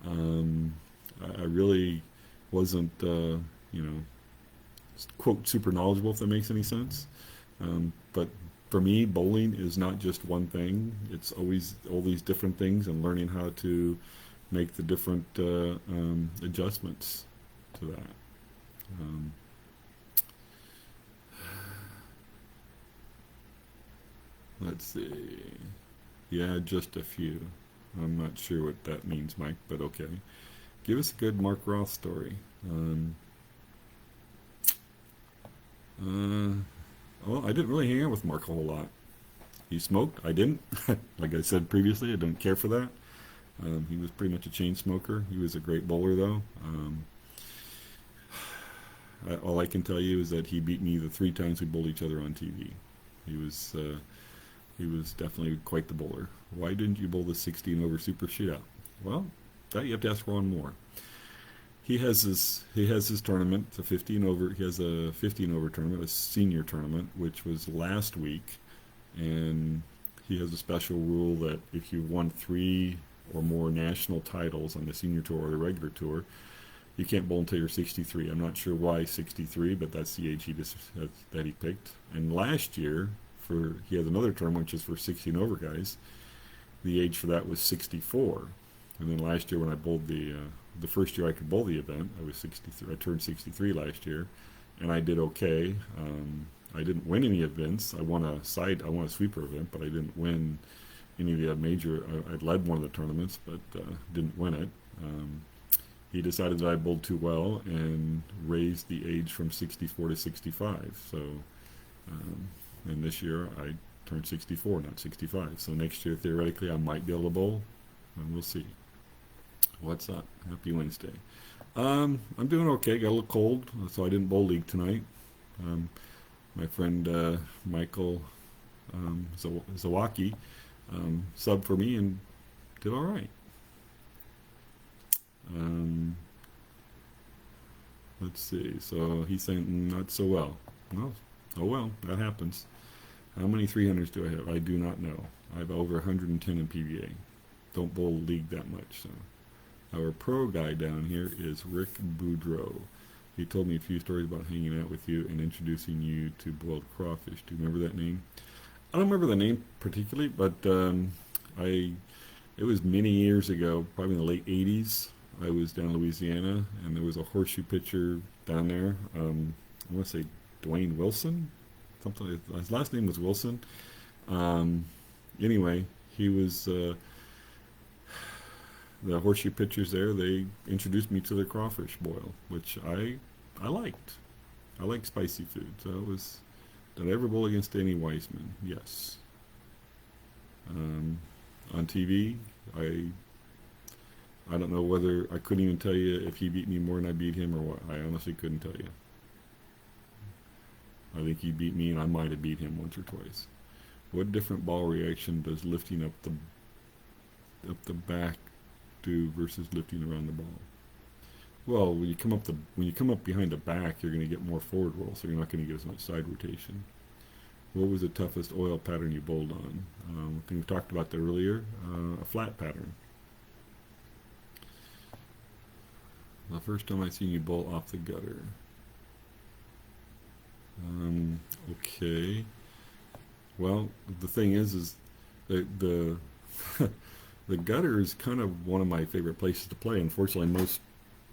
um, I really wasn't, quote, super knowledgeable, if that makes any sense. But for me, bowling is not just one thing. It's always all these different things, and learning how to make the different adjustments to that. Um, let's see. Yeah, just a few. I'm not sure what that means, Mike, but okay. Give us a good Mark Roth story. Uh, well, I didn't really hang out with Mark a whole lot. He smoked. I didn't. Like I said previously, I don't care for that. He was pretty much a chain smoker. He was a great bowler, though. All I can tell you is that he beat me the 3 times we bowled each other on TV. He was he was definitely quite the bowler. Why didn't you bowl the 16 over super shootout? Well, that you have to ask Ron Moore. He has his tournament, the 15 over. He has a 15 over tournament, a senior tournament, which was last week, and he has a special rule that if you won 3 or more national titles on the senior tour or the regular tour, you can't bowl until you're 63. I'm not sure why 63, but that's the age that he picked. And last year, he has another tournament which is for 16 over guys. The age for that was 64. And then last year when I bowled the first year I could bowl the event, I was 63. I turned 63 last year, and I did okay. I didn't win any events. I won a sweeper event, but I didn't win any of the major. I led one of the tournaments, but didn't win it. He decided that I bowled too well and raised the age from 64 to 65. So, and this year I turned 64, not 65. So next year, theoretically, I might be able to bowl, and we'll see. What's up? Happy Wednesday. I'm doing okay. Got a little cold, so I didn't bowl league tonight. My friend Michael Zawaki subbed for me and did all right. Let's see. So he's saying not so well. Well, oh well, that happens. How many 300s do I have? I do not know. I have over 110 in PBA. Don't bowl league that much. So our pro guy down here is Rick Boudreau. He told me a few stories about hanging out with you and introducing you to boiled crawfish. Do you remember that name? I don't remember the name particularly, but it was many years ago, probably in the late 80s. I was down in Louisiana, and there was a horseshoe pitcher down there. I want to say Dwayne Wilson, something. His last name was Wilson. Anyway, he was the horseshoe pitchers there. They introduced me to the crawfish boil, which I liked. I like spicy food, so it was. Did I ever bowl against Danny Weissman? Yes. On TV, I don't know whether I couldn't even tell you if he beat me more than I beat him or what. I honestly couldn't tell you. I think he beat me, and I might have beat him once or twice. What different ball reaction does lifting up the back do versus lifting around the ball? Well, when you come up behind the back, you're going to get more forward roll, so you're not going to get as much side rotation. What was the toughest oil pattern you bowled on? I think we talked about that earlier. A flat pattern. The first time I seen you bowl off the gutter. Okay. Well, the thing is the the gutter is kind of one of my favorite places to play. Unfortunately,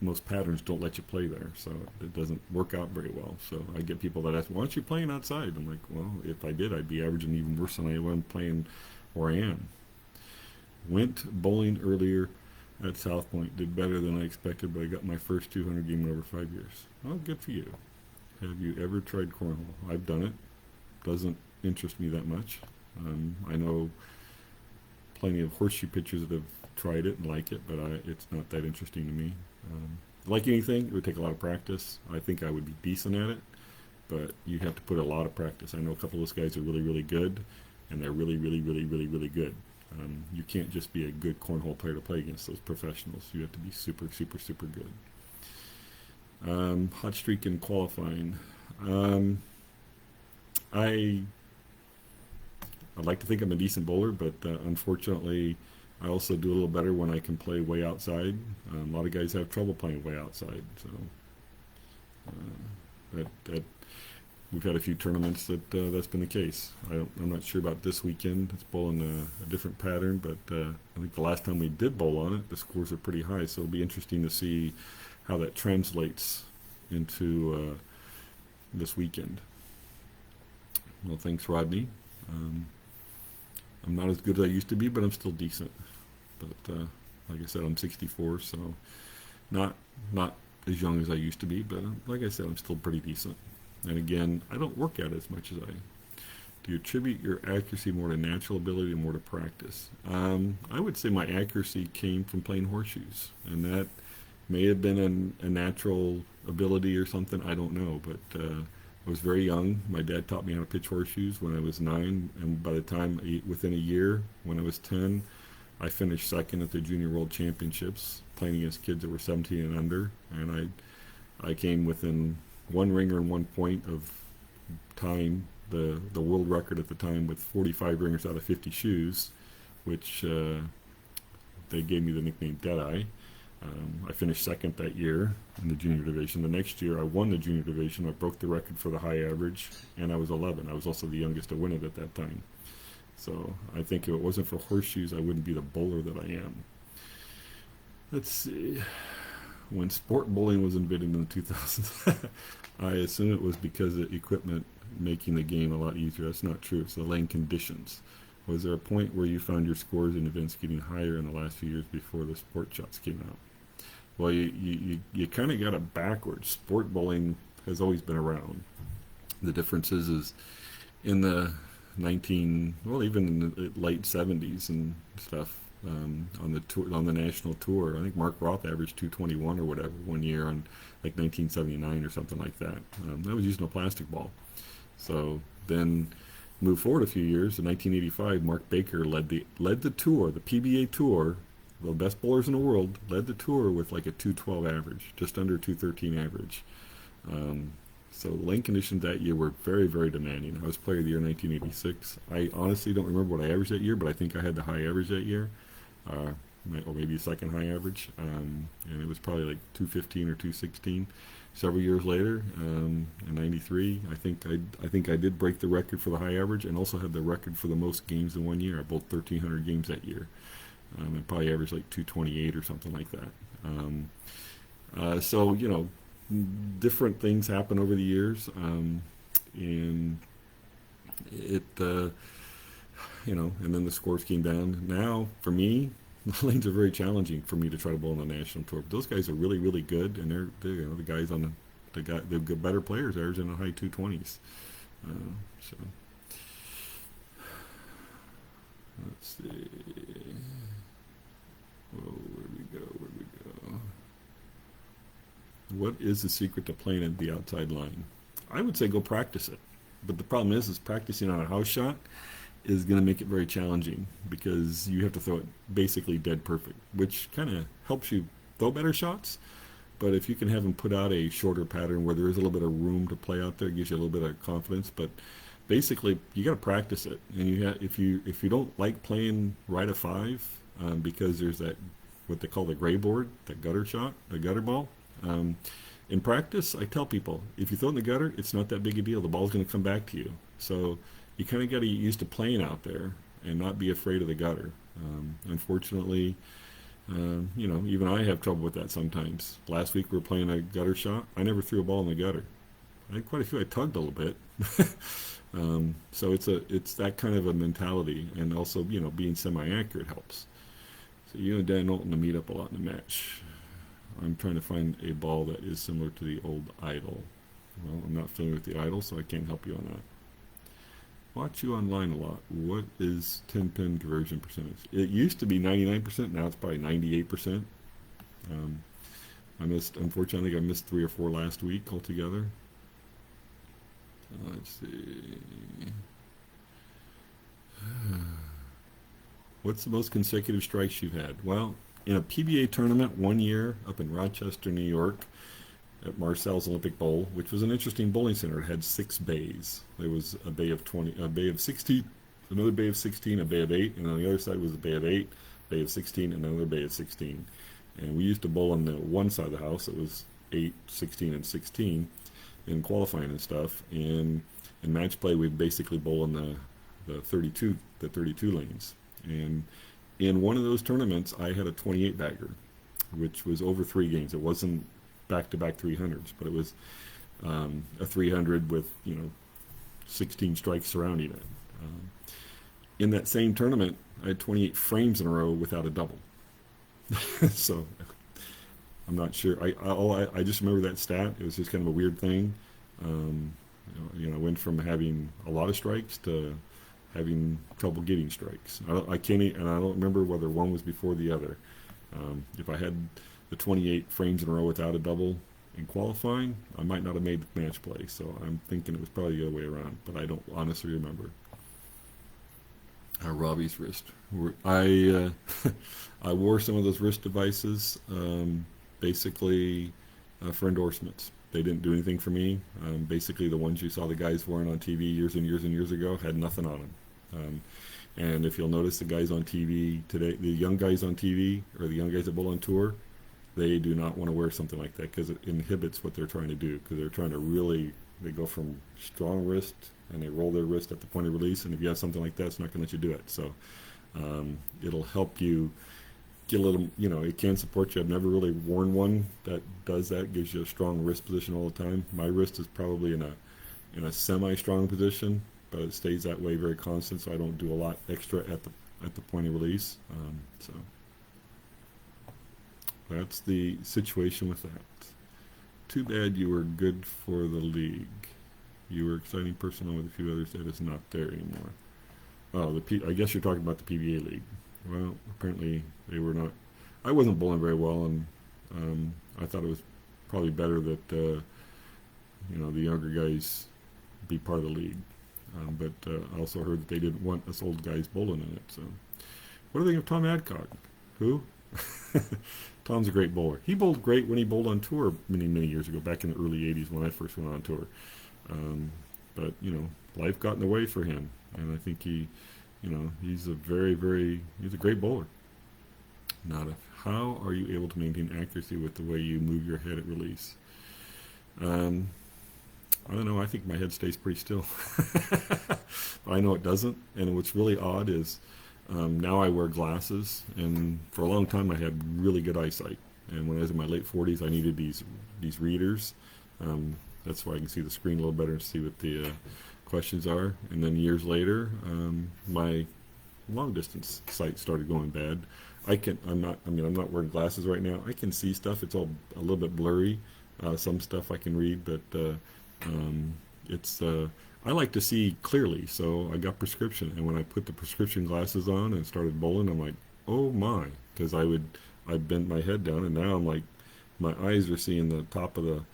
most patterns don't let you play there, so it doesn't work out very well. So I get people that ask, "Why aren't you playing outside?" I'm like, "Well, if I did, I'd be averaging even worse than I am playing where I am." Went bowling earlier at South Point, did better than I expected, but I got my first 200 game in over 5 years. Oh, good for you. Have you ever tried cornhole? I've done it. Doesn't interest me that much. I know plenty of horseshoe pitchers that have tried it and like it, but it's not that interesting to me. Like anything, it would take a lot of practice. I think I would be decent at it, but you have to put a lot of practice. I know a couple of those guys are really, really good, and they're really, really, really, really, really good. You can't just be a good cornhole player to play against those professionals. You have to be super, super, super good. Hot streak in qualifying. I I'd like to think I'm a decent bowler, but unfortunately, I also do a little better when I can play way outside. A lot of guys have trouble playing way outside, so that we've had a few tournaments that that's been the case. I'm not sure about this weekend. It's bowling a different pattern, but I think the last time we did bowl on it, the scores are pretty high. So it'll be interesting to see how that translates into this weekend. Well, thanks, Rodney. Um, I'm not as good as I used to be, but I'm still decent. But like I said, I'm 64, so not as young as I used to be. But like I said, I'm still pretty decent. And again, I don't work at it as much as I. Do you attribute your accuracy more to natural ability or more to practice? I would say my accuracy came from playing horseshoes, and that may have been a natural ability or something. I don't know, but I was very young. My dad taught me how to pitch horseshoes when I was 9, and by the time within a year, when I was 10, I finished second at the Junior World Championships, playing against kids that were 17 and under, and I came within one ringer and 1 point of tying the world record at the time with 45 ringers out of 50 shoes, which they gave me the nickname Deadeye. I finished second that year in the junior division. The next year, I won the junior division. I broke the record for the high average, and I was 11. I was also the youngest to win it at that time. So I think if it wasn't for horseshoes, I wouldn't be the bowler that I am. Let's see. When sport bowling was invented in the 2000s, I assume it was because of equipment making the game a lot easier. That's not true. It's the lane conditions. Was there a point where you found your scores in events getting higher in the last few years before the sport shots came out? Well, you kind of got it backwards. Sport bowling has always been around. The difference is in the even in the late 70s and stuff, on the tour, on the national tour. I think Mark Roth averaged 221 or whatever one year on like 1979 or something like that. That was using a plastic ball. So then move forward a few years. In 1985, Mark Baker led the tour, the PBA tour. The best bowlers in the world led the tour with like a 212 average, just under 213 average. So lane conditions that year were very, very demanding. I was player of the year in 1986. I honestly don't remember what I averaged that year, but I think I had the high average that year, or maybe second high average, and it was probably like 215 or 216. Several years later, in '93, I think I did break the record for the high average, and also had the record for the most games in one year. I bowled 1,300 games that year. I probably averaged like 228 or something like that. So different things happen over the years, and it and then the scores came down. Now for me, the lanes are very challenging for me to try to bowl on the national tour. But those guys are really, really good, and they're the guys on they're good, better players, averaging in the high 220s. So let's see. Whoa, where'd we go? What is the secret to playing at the outside line? I would say go practice it. But the problem is practicing on a house shot is going to make it very challenging, because you have to throw it basically dead perfect, which kind of helps you throw better shots. But if you can have them put out a shorter pattern where there is a little bit of room to play out there, it gives you a little bit of confidence. But basically, you got to practice it. And if you don't like playing right of 5, because there's that what they call the gray board, the gutter shot, the gutter ball. In practice, I tell people, if you throw it in the gutter, it's not that big a deal. The ball's going to come back to you. So you kind of got to get used to playing out there and not be afraid of the gutter. Unfortunately, even I have trouble with that sometimes. Last week we were playing a gutter shot. I never threw a ball in the gutter. I had quite a few. I tugged a little bit. So it's that kind of a mentality, and also being semi-accurate helps. So you and Dan Knowlton to meet up a lot in the match. I'm trying to find a ball that is similar to the old Idol. Well, I'm not familiar with the Idol, so I can't help you on that. Watch you online a lot. What is 10-pin conversion percentage? It used to be 99%. Now it's probably 98%. Unfortunately, I missed 3 or 4 last week altogether. Let's see. What's the most consecutive strikes you've had? Well, in a PBA tournament one year up in Rochester, New York, at Marcel's Olympic Bowl, which was an interesting bowling center. It had 6 bays. There was a bay of 20, a bay of 60, another bay of 16, a bay of 8, and on the other side was a bay of 8, bay of 16, and another bay of 16. And we used to bowl on the one side of the house. It was 8, 16, and 16 in qualifying and stuff. And in match play, we'd basically bowl in the 32 lanes. And in one of those tournaments, I had a 28 bagger, which was over 3 games. It wasn't back-to-back 300s, but it was a 300 with 16 strikes surrounding it. Um, in that same tournament, I had 28 frames in a row without a double. So I'm not sure. I just remember that stat. It was just kind of a weird thing. Um, I went from having a lot of strikes to having trouble getting strikes. I can't, and I don't remember whether one was before the other. If I had the 28 frames in a row without a double in qualifying, I might not have made the match play. So I'm thinking it was probably the other way around, but I don't honestly remember. Robbie's wrist. I I wore some of those wrist devices basically for endorsements. They didn't do anything for me. Basically, the ones you saw the guys wearing on TV years and years and years ago had nothing on them. And if you'll notice, the guys on TV today, the young guys on TV or the young guys that bowl on tour, they do not want to wear something like that because it inhibits what they're trying to do. Because they're trying to really, they go from strong wrist and they roll their wrist at the point of release. And if you have something like that, it's not going to let you do it. So it'll help you get a little, it can support you. I've never really worn one that does that, gives you a strong wrist position all the time. My wrist is probably in a semi-strong position, but it stays that way very constant, so I don't do a lot extra at the point of release. So that's the situation with that. Too bad you were good for the league. You were exciting person with a few others that is not there anymore. Oh, I guess you're talking about the PBA league. Well, apparently they were not. I wasn't bowling very well, and I thought it was probably better that the younger guys be part of the league. But I also heard that they didn't want us old guys bowling in it. So, what do you think of Tom Adcock? Who? Tom's a great bowler. He bowled great when he bowled on tour many, many years ago, back in the early '80s when I first went on tour. But life got in the way for him, and I think he's a he's a great bowler. How are you able to maintain accuracy with the way you move your head at release? I don't know. I think my head stays pretty still. But I know it doesn't. And what's really odd is now I wear glasses, and for a long time I had really good eyesight. And when I was in my late 40s, I needed these readers. That's why I can see the screen a little better and see what the questions are. And then years later, my long distance sight started going bad. I'm not wearing glasses right now. I can see stuff. It's all a little bit blurry. Some stuff I can read, but I like to see clearly, so I got prescription. And when I put the prescription glasses on and started bowling, I'm like, oh my, because I bent my head down, and now I'm like, my eyes are seeing the top of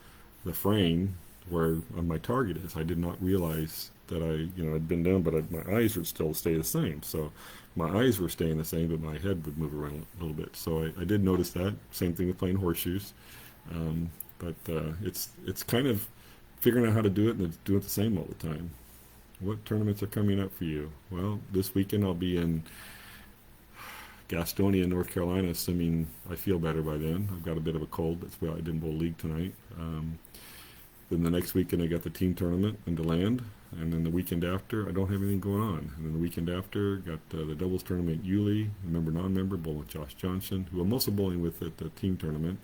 the frame where my target is. I did not realize that I'd been down, but my eyes would still stay the same. So my eyes were staying the same, but my head would move around a little bit. So I did notice that. Same thing with playing horseshoes. But it's kind of figuring out how to do it and do it the same all the time. What tournaments are coming up for you? Well, this weekend I'll be in Gastonia, North Carolina, assuming I feel better by then. I've got a bit of a cold. That's why I didn't bowl league tonight. Then the next weekend I got the team tournament in DeLand. And then the weekend after, I don't have anything going on. And then the weekend after, got the doubles tournament at Yulee, member, non-member, bowling with Josh Johnson, who I'm also bowling with at the team tournament.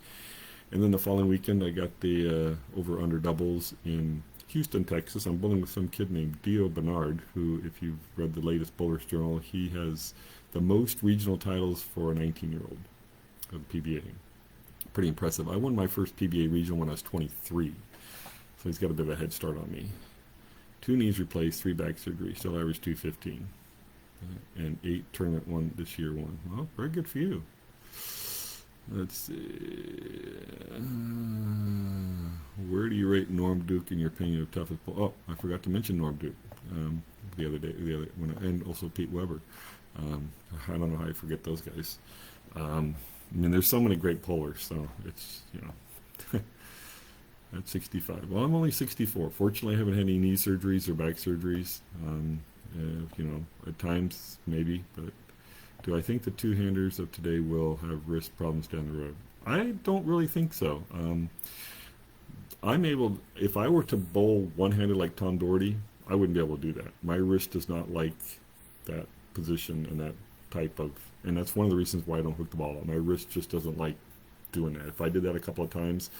And then the following weekend, I got the over-under doubles in Houston, Texas. I'm bowling with some kid named Dio Bernard, who, if you've read the latest Bowlers Journal, he has the most regional titles for a 19-year-old of the PBA. Pretty impressive. I won my first PBA regional when I was 23, so he's got a bit of a head start on me. 2 knees replaced, 3 back surgery, still averaged 215. And 8 tournament won this year won. Well, very good for you. Let's see. Where do you rate Norm Duke in your opinion of toughest bowler? Oh, I forgot to mention Norm Duke the other day, and also Pete Weber. I don't know how I forget those guys. There's so many great bowlers, so it's at 65. Well, I'm only 64. Fortunately, I haven't had any knee surgeries or back surgeries. At times maybe, but do I think the two-handers of today will have wrist problems down the road? I don't really think so. I'm able, if I were to bowl one-handed like Tom Doherty, I wouldn't be able to do that. My wrist does not like that position and that type of, and that's one of the reasons why I don't hook the ball out. My wrist just doesn't like doing that. If I did that a couple of times,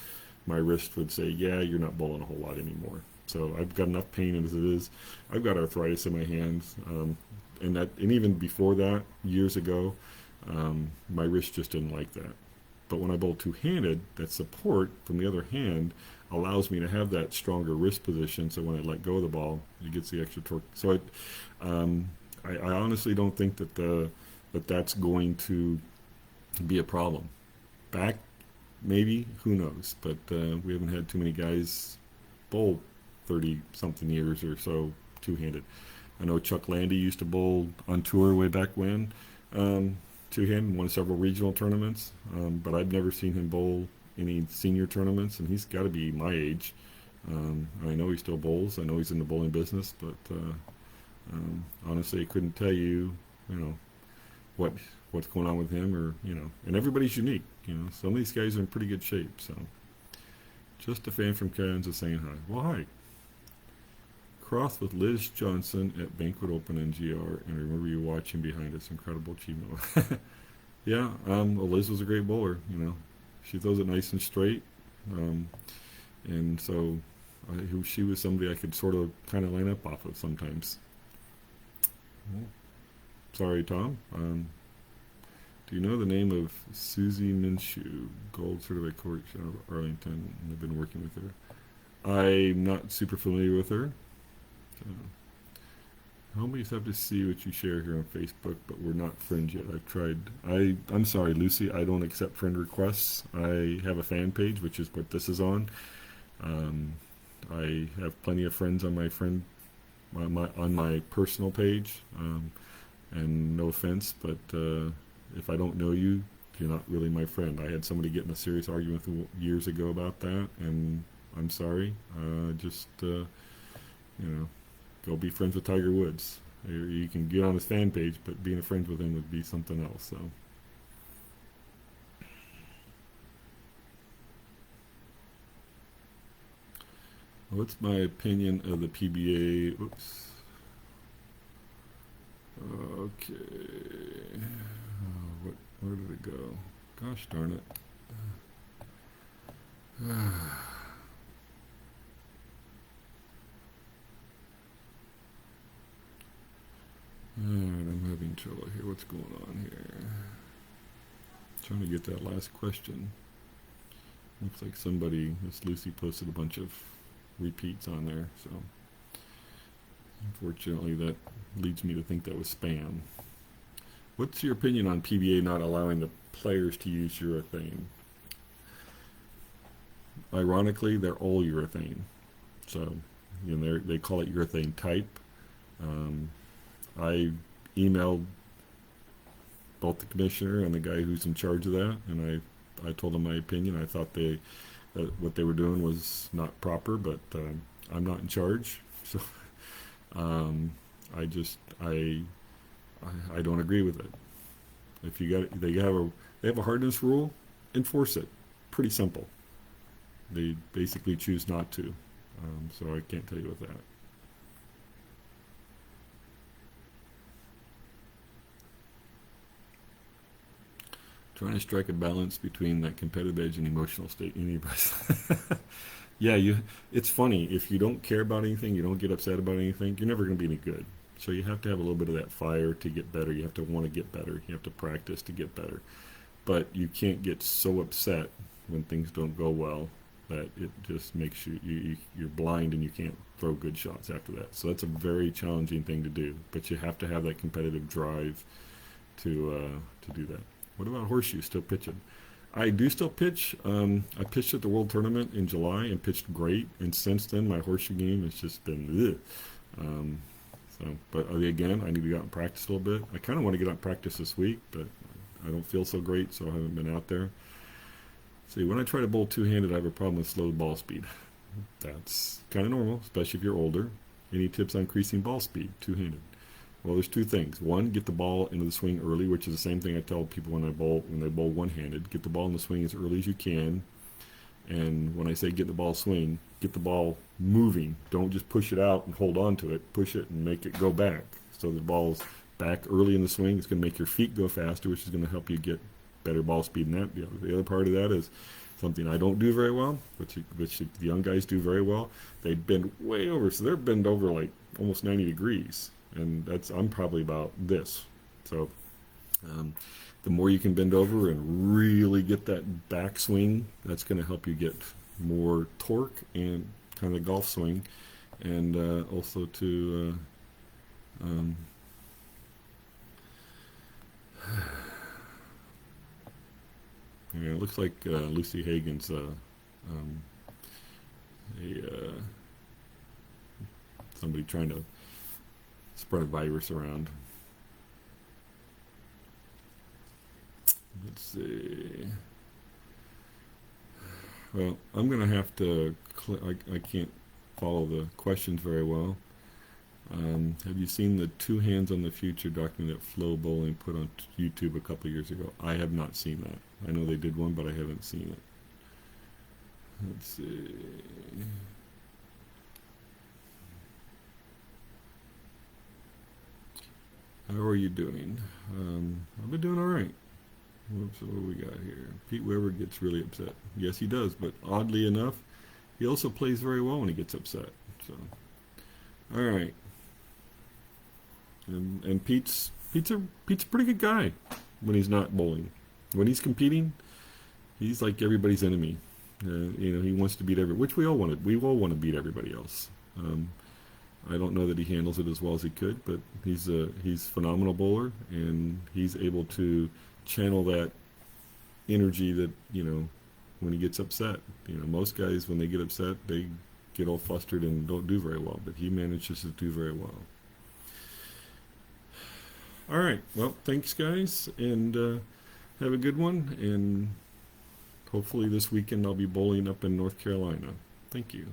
my wrist would say, yeah, you're not bowling a whole lot anymore. So I've got enough pain as it is. I've got arthritis in my hands, and even before that, years ago, my wrist just didn't like that. But when I bowl two-handed, that support from the other hand allows me to have that stronger wrist position. So when I let go of the ball, it gets the extra torque. So I honestly don't think that's going to be a problem. Back, maybe, who knows? But we haven't had too many guys bowl 30-something years or so two-handed. I know Chuck Landy used to bowl on tour way back when, two-handed, won several regional tournaments, but I've never seen him bowl any senior tournaments, and he's got to be my age. I know he still bowls. I know he's in the bowling business, but honestly, I couldn't tell you, what's going on with him, or and everybody's unique. Some of these guys are in pretty good shape. So, just a fan from Kansas saying hi. Well, hi. Cross with Liz Johnson at Banquet Open NGR, and remember you watching behind us. Incredible Chimo. Yeah, well, Liz was a great bowler. She throws it nice and straight, and so she was somebody I could sort of kind of line up off of sometimes. Sorry, Tom. Do you know the name of Susie Minshew, gold certified coach out of Arlington? I've been working with her. I'm not super familiar with her. Homies have to see what you share here on Facebook, but we're not friends yet. I've tried. I'm sorry, Lucy. I don't accept friend requests. I have a fan page, which is what this is on. I have plenty of friends on on my personal page. And no offense, but if I don't know you, you're not really my friend. I had somebody get in a serious argument years ago about that, and I'm sorry. Go be friends with Tiger Woods. You can get on his fan page, but being a friend with him would be something else. So, what's my opinion of the PBA? Oops. Okay. Where did it go? Gosh darn it. Alright, I'm having trouble here. What's going on here? Trying to get that last question. Looks like Miss Lucy posted a bunch of repeats on there, so unfortunately that leads me to think that was spam. What's your opinion on PBA not allowing the players to use urethane? Ironically, they're all urethane. So, they call it urethane type. I emailed both the commissioner and the guy who's in charge of that, and I told them my opinion. I thought that what they were doing was not proper, but I'm not in charge, so I don't agree with it. If they have a hardness rule, enforce it. Pretty simple. They basically choose not to, so I can't tell you with that. Trying to strike a balance between that competitive edge and emotional state. Yeah, it's funny. If you don't care about anything, you don't get upset about anything, you're never going to be any good. So you have to have a little bit of that fire to get better. You have to want to get better. You have to practice to get better. But you can't get so upset when things don't go well that it just makes you're blind and you can't throw good shots after that. So that's a very challenging thing to do. But you have to have that competitive drive to do that. What about horseshoe? Still pitching? I do still pitch. I pitched at the World Tournament in July and pitched great. And since then, my horseshoe game has just been but again, I need to get out and practice a little bit. I kind of want to get out and practice this week, but I don't feel so great, so I haven't been out there. See, when I try to bowl two-handed, I have a problem with slow ball speed. That's kind of normal, especially if you're older. Any tips on increasing ball speed two-handed? Well, there's two things. One, get the ball into the swing early, which is the same thing I tell people when they bowl one-handed. Get the ball in the swing as early as you can. And when I say get the ball swing, get the ball moving. Don't just push it out and hold on to it. Push it and make it go back. So the ball's back early in the swing. It's going to make your feet go faster, which is going to help you get better ball speed than that. The other part of that is something I don't do very well, which the young guys do very well. They bend way over, so they're bent over like almost 90 degrees, and I'm probably about this. So the more you can bend over and really get that back swing, that's going to help you get more torque and kind of golf swing, and also to yeah, it looks like Lucy Hagen's somebody trying to spread a virus around. Let's see. Well, I'm going to have to. I can't follow the questions very well. Have you seen the Two Hands on the Future document that Flo Bowling put on YouTube a couple of years ago? I have not seen that. I know they did one, but I haven't seen it. Let's see. How are you doing? I've been doing all right. Whoops, what do we got here? Pete Weber gets really upset. Yes, he does, but oddly enough, he also plays very well when he gets upset. So, all right. And Pete's a pretty good guy when he's not bowling. When he's competing, he's like everybody's enemy. He wants to beat which we all want to. We all want to beat everybody else. I don't know that he handles it as well as he could, but he's a phenomenal bowler, and he's able to channel that energy that when he gets upset. Most guys when they get upset, they get all flustered and don't do very well, but he manages to do very well. All right, well, thanks guys, and have a good one, and hopefully this weekend I'll be bowling up in North Carolina. Thank you.